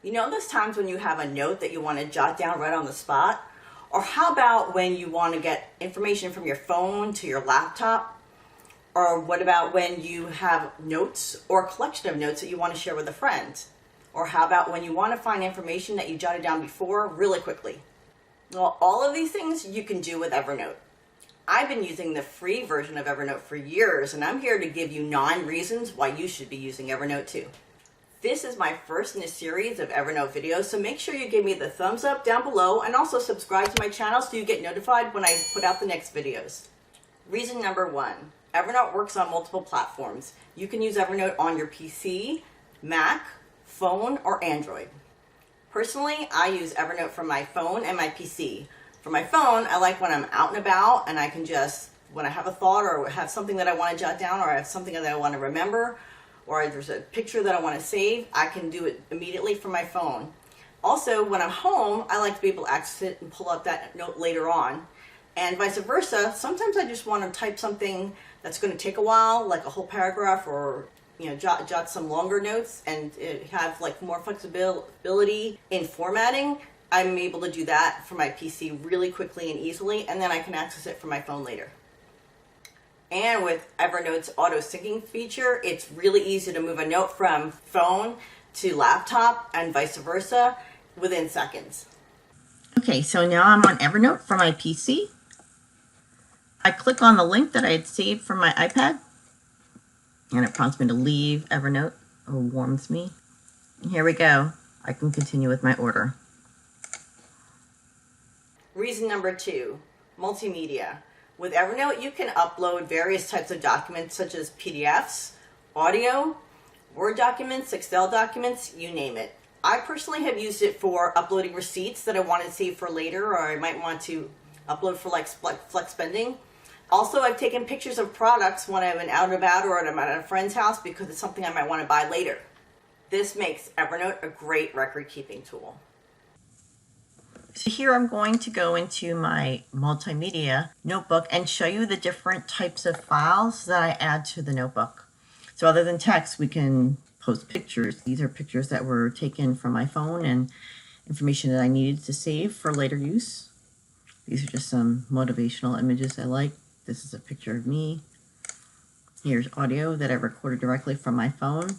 You know those times when you have a note that you want to jot down right on the spot? Or how about when you want to get information from your phone to your laptop? Or what about when you have notes or a collection of notes that you want to share with a friend? Or how about when you want to find information that you jotted down before really quickly? Well, all of these things you can do with Evernote. I've been using the free version of Evernote for years, and I'm here to give you 9 reasons why you should be using Evernote too. This is my first in a series of Evernote videos, so make sure you give me the thumbs up down below and also subscribe to my channel so you get notified when I put out the next videos. Reason number 1, Evernote works on multiple platforms. You can use Evernote on your PC, Mac, phone, or Android. Personally, I use Evernote for my phone and my PC. For my phone, I like when I'm out and about and I can just, when I have a thought or have something that I want to jot down or I have something that I want to remember, or there's a picture that I want to save, I can do it immediately from my phone. Also, when I'm home, I like to be able to access it and pull up that note later on. And vice versa, sometimes I just want to type something that's going to take a while, like a whole paragraph, or jot some longer notes and have like more flexibility in formatting. I'm able to do that for my PC really quickly and easily, and then I can access it from my phone later. And with Evernote's auto syncing feature, it's really easy to move a note from phone to laptop and vice versa within seconds. Okay, so now I'm on Evernote for my PC. I click on the link that I had saved from my iPad, and it prompts me to leave Evernote, or warns me. And here we go. I can continue with my order. Reason number 2, multimedia. With Evernote, you can upload various types of documents such as PDFs, audio, Word documents, Excel documents, you name it. I personally have used it for uploading receipts that I want to save for later, or I might want to upload for like flex spending. Also, I've taken pictures of products when I've been out and about or I'm at a friend's house because it's something I might want to buy later. This makes Evernote a great record keeping tool. So here I'm going to go into my multimedia notebook and show you the different types of files that I add to the notebook. So other than text, we can post pictures. These are pictures that were taken from my phone and information that I needed to save for later use. These are just some motivational images I like. This is a picture of me. Here's audio that I recorded directly from my phone.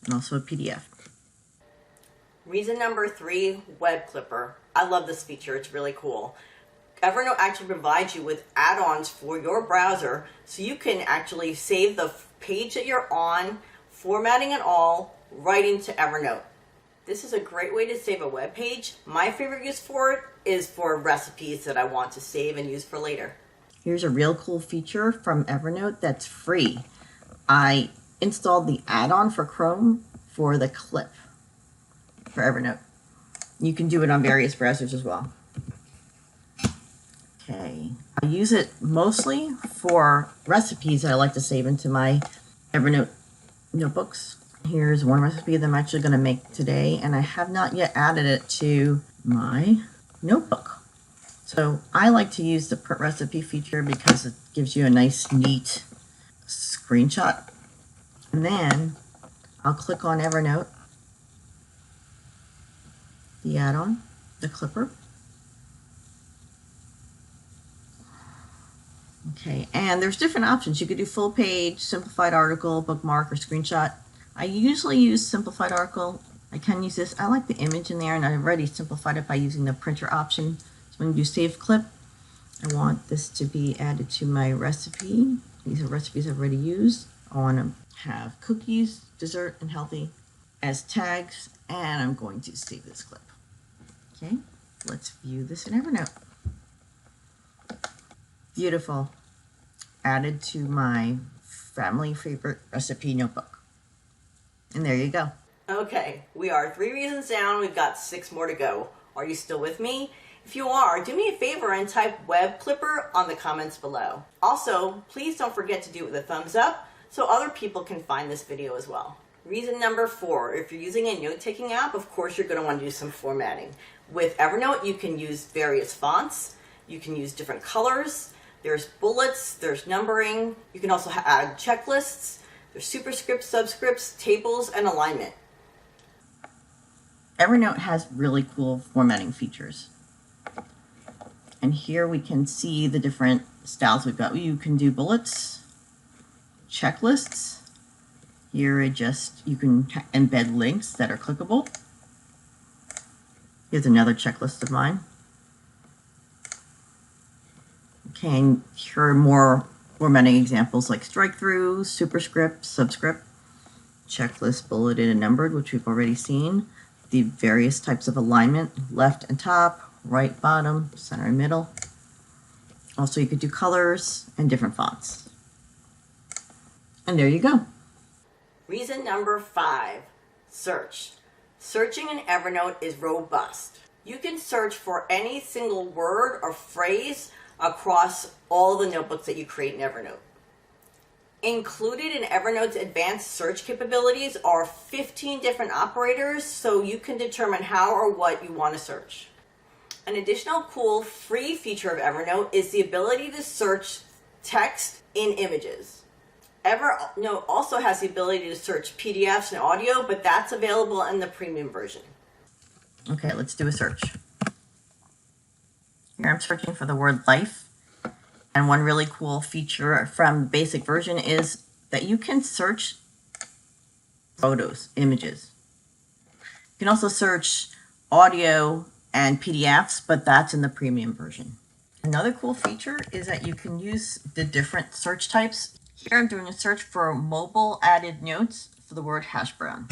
And also a PDF. Reason number 3, Web Clipper. I love this feature, it's really cool. Evernote actually provides you with add-ons for your browser so you can actually save the page that you're on, formatting it all, right into Evernote. This is a great way to save a web page. My favorite use for it is for recipes that I want to save and use for later. Here's a real cool feature from Evernote that's free. I installed the add-on for Chrome for the clip for Evernote. You can do it on various browsers as well. Okay, I use it mostly for recipes that I like to save into my Evernote notebooks. Here's one recipe that I'm actually going to make today, and I have not yet added it to my notebook. So I like to use the print recipe feature because it gives you a nice, neat screenshot. And then I'll click on Evernote, the add-on, the clipper. Okay, and there's different options. You could do full page, simplified article, bookmark, or screenshot. I usually use simplified article. I can use this. I like the image in there, and I've already simplified it by using the printer option. So when you do save clip, I want this to be added to my recipe. These are recipes I've already used. I want to have cookies, dessert, and healthy as tags, and I'm going to save this clip. Okay, let's view this in Evernote. Beautiful. Added to my family favorite recipe notebook. And there you go. Okay, we are 3 reasons down. We've got 6 more to go. Are you still with me? If you are, do me a favor and type Web Clipper on the comments below. Also, please don't forget to do it with a thumbs up so other people can find this video as well. Reason number 4, if you're using a note-taking app, of course you're going to want to do some formatting. With Evernote, you can use various fonts. You can use different colors. There's bullets, there's numbering. You can also add checklists. There's superscripts, subscripts, tables, and alignment. Evernote has really cool formatting features. And here we can see the different styles we've got. You can do bullets, checklists. Here you can embed links that are clickable. Here's another checklist of mine. Okay, and here are more formatting examples like strike through, superscript, subscript, checklist, bulleted and numbered, which we've already seen. The various types of alignment, left and top, right, bottom, center and middle. Also, you could do colors and different fonts. And there you go. Reason number 5, search. Searching in Evernote is robust. You can search for any single word or phrase across all the notebooks that you create in Evernote. Included in Evernote's advanced search capabilities are 15 different operators, so you can determine how or what you want to search. An additional cool free feature of Evernote is the ability to search text in images. Evernote also has the ability to search PDFs and audio, but that's available in the premium version. Okay, let's do a search. Here I'm searching for the word life. And one really cool feature from the basic version is that you can search photos, images. You can also search audio and PDFs, but that's in the premium version. Another cool feature is that you can use the different search types. Here I'm doing a search for mobile added notes for the word hash brown.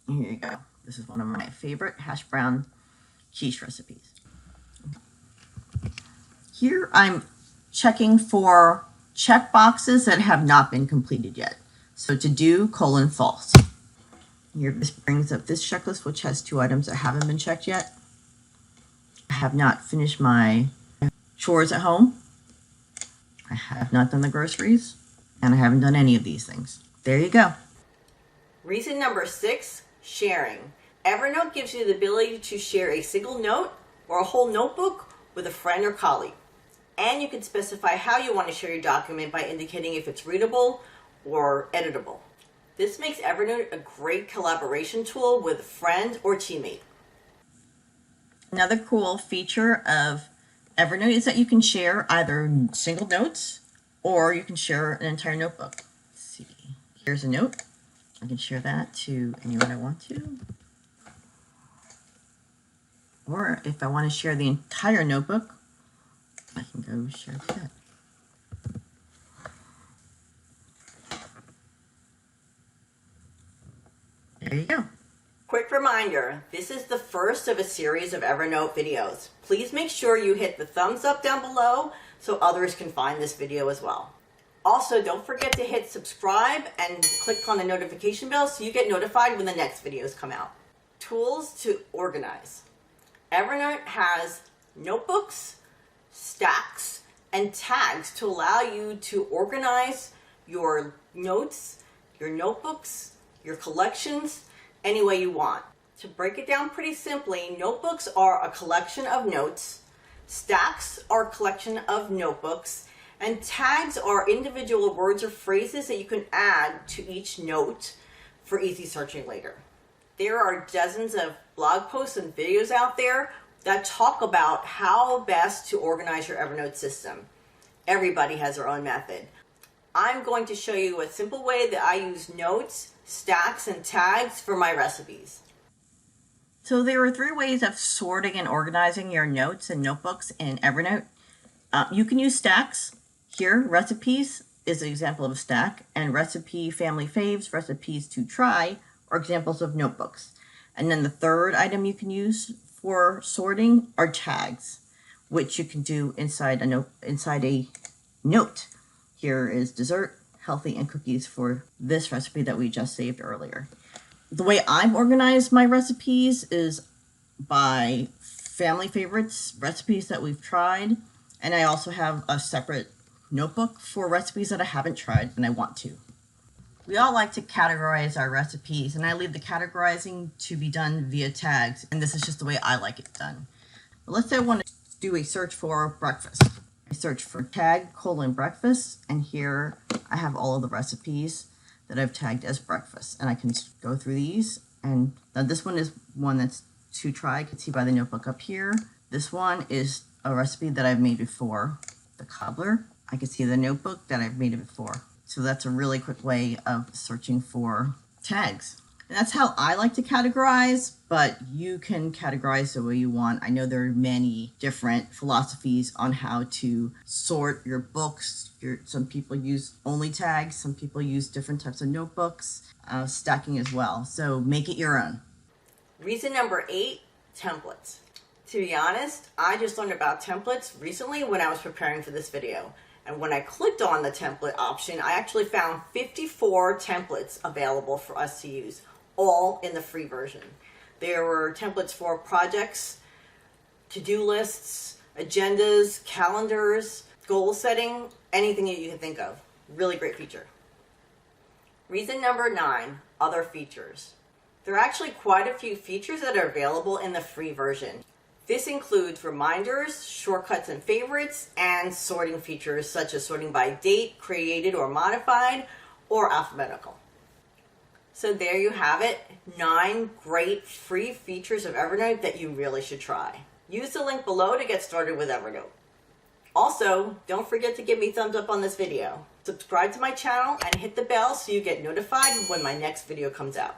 Here you go. This is one of my favorite hash brown quiche recipes. Here I'm checking for check boxes that have not been completed yet. So to do, false. Here this brings up this checklist, which has 2 items that haven't been checked yet. I have not finished my chores at home. I have not done the groceries, and I haven't done any of these things. There you go. Reason number 6, sharing. Evernote gives you the ability to share a single note or a whole notebook with a friend or colleague. And you can specify how you want to share your document by indicating if it's readable or editable. This makes Evernote a great collaboration tool with a friend or teammate. Another cool feature of Evernote is that you can share either single notes or you can share an entire notebook. Let's see. Here's a note. I can share that to anyone I want to. Or if I want to share the entire notebook, I can go share that. There you go. Quick reminder, this is the first of a series of Evernote videos. Please make sure you hit the thumbs up down below so others can find this video as well. Also, don't forget to hit subscribe and click on the notification bell so you get notified when the next videos come out. Tools to organize. Evernote has notebooks, stacks, and tags to allow you to organize your notes, your notebooks, your collections, any way you want. To break it down pretty simply, notebooks are a collection of notes, stacks are a collection of notebooks, and tags are individual words or phrases that you can add to each note for easy searching later. There are dozens of blog posts and videos out there that talk about how best to organize your Evernote system. Everybody has their own method. I'm going to show you a simple way that I use notes, stacks, and tags for my recipes. So there are 3 ways of sorting and organizing your notes and notebooks in Evernote. You can use stacks. Here, recipes is an example of a stack, and recipe family faves, recipes to try, are examples of notebooks. And then the third item you can use for sorting are tags, which you can do inside a note. Here is dessert, healthy, and cookies for this recipe that we just saved earlier. The way I've organized my recipes is by family favorites, recipes that we've tried, and I also have a separate notebook for recipes that I haven't tried and I want to. We all like to categorize our recipes, and I leave the categorizing to be done via tags, and this is just the way I like it done. But let's say I want to do a search for breakfast. I search for tag breakfast, and here I have all of the recipes that I've tagged as breakfast, and I can go through these. And now this one is one that's to try. You can see by the notebook up here. This one is a recipe that I've made before, the cobbler. I can see the notebook that I've made it before. So that's a really quick way of searching for tags. And that's how I like to categorize, but you can categorize the way you want. I know there are many different philosophies on how to sort your books. Some people use only tags, some people use different types of notebooks, stacking as well. So make it your own. Reason number 8, templates. To be honest, I just learned about templates recently when I was preparing for this video. And when I clicked on the template option, I actually found 54 templates available for us to use, all in the free version. There were templates for projects, to-do lists, agendas, calendars, goal setting, anything that you can think of. Really great feature. Reason number 9, other features. There are actually quite a few features that are available in the free version. This includes reminders, shortcuts and favorites, and sorting features such as sorting by date, created or modified, or alphabetical. So there you have it, 9 great free features of Evernote that you really should try. Use the link below to get started with Evernote. Also, don't forget to give me a thumbs up on this video. Subscribe to my channel and hit the bell so you get notified when my next video comes out.